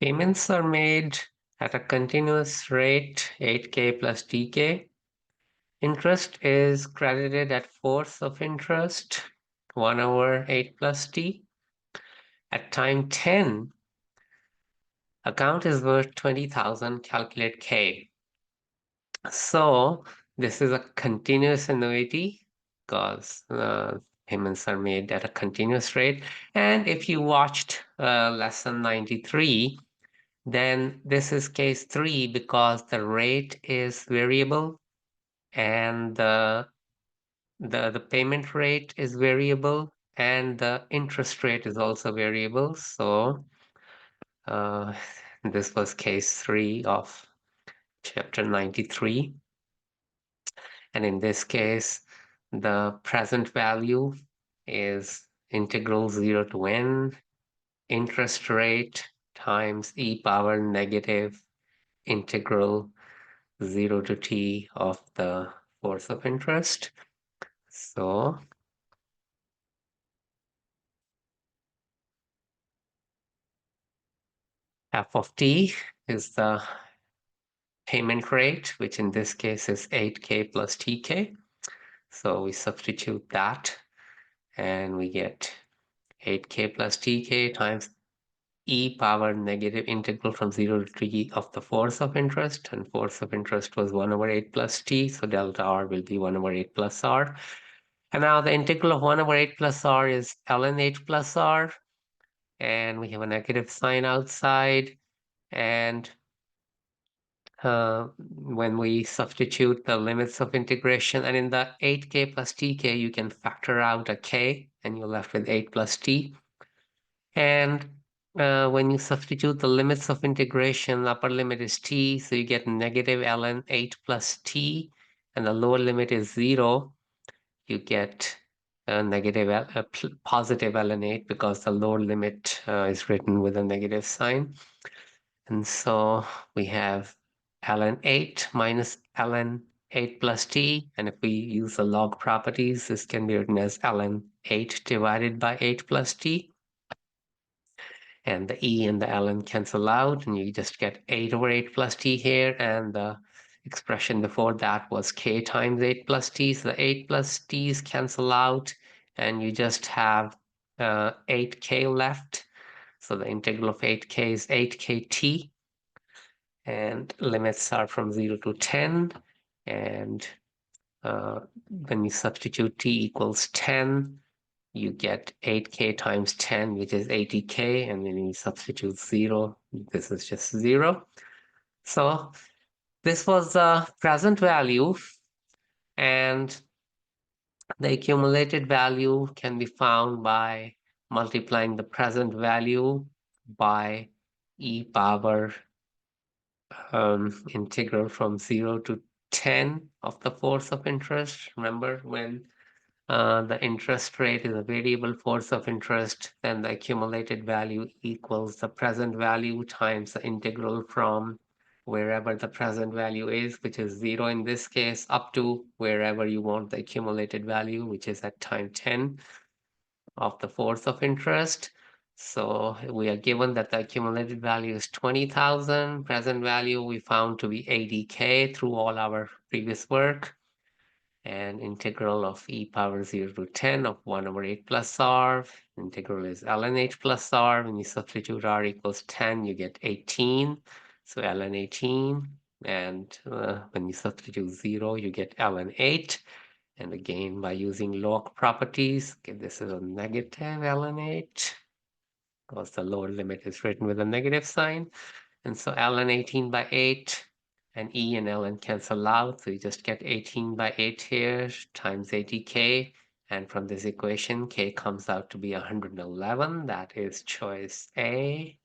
Payments are made at a continuous rate, 8K plus TK. Interest is credited at force of interest, 1 over 8 plus T. At time 10, account is worth 20,000, calculate K. So this is a continuous annuity because payments are made at a continuous rate. And if you watched lesson 93, then this is case 3 because the rate is variable and the payment rate is variable and the interest rate is also variable. So uh, this was case 3 of chapter 93. And in this case, the present value is integral 0 to n interest rate times e power negative integral 0 to t of the force of interest. So f of t is the payment rate, which in this case is 8k plus tk. So we substitute that and we get 8k plus tk times e power negative integral from 0 to t of the force of interest, and force of interest was 1 over 8 plus t, so delta r will be 1 over 8 plus r. And now the integral of 1 over 8 plus r is ln h plus r, and we have a negative sign outside, and when we substitute the limits of integration, and in the 8k plus tk, you can factor out a k, and you're left with 8 plus t. And when you substitute the limits of integration, upper limit is t, so you get negative ln 8 plus t, and the lower limit is 0. You get positive ln 8 because the lower limit is written with a negative sign. And so we have ln 8 minus ln 8 plus t, and if we use the log properties, this can be written as ln 8 divided by 8 plus t. And the e and the ln cancel out, and you just get 8 over 8 plus t here, and the expression before that was k times 8 plus t, so the 8 plus t's cancel out, and you just have 8k left. So the integral of 8k is 8kt, and limits are from 0 to 10, and when you substitute t equals 10, you get 8k times 10, which is 80k, and then you substitute 0. This is just 0. So this was the present value, and the accumulated value can be found by multiplying the present value by e power integral from 0 to 10 of the force of interest. Remember, when the interest rate is a variable force of interest, then the accumulated value equals the present value times the integral from wherever the present value is, which is 0 in this case, up to wherever you want the accumulated value, which is at time 10 of the force of interest. So we are given that the accumulated value is 20,000. Present value we found to be 80k through all our previous work. And integral of e power 0 to 10 of 1 over 8 plus r. Integral is ln h plus r. When you substitute r equals 10, you get 18. So ln 18. And when you substitute 0, you get ln 8. And again, by using log properties, okay, this is a negative ln 8 because the lower limit is written with a negative sign. And so ln 18 by 8 and e and ln cancel out. So you just get 18 by 8 here times 80k. And from this equation, k comes out to be 111. That is choice A.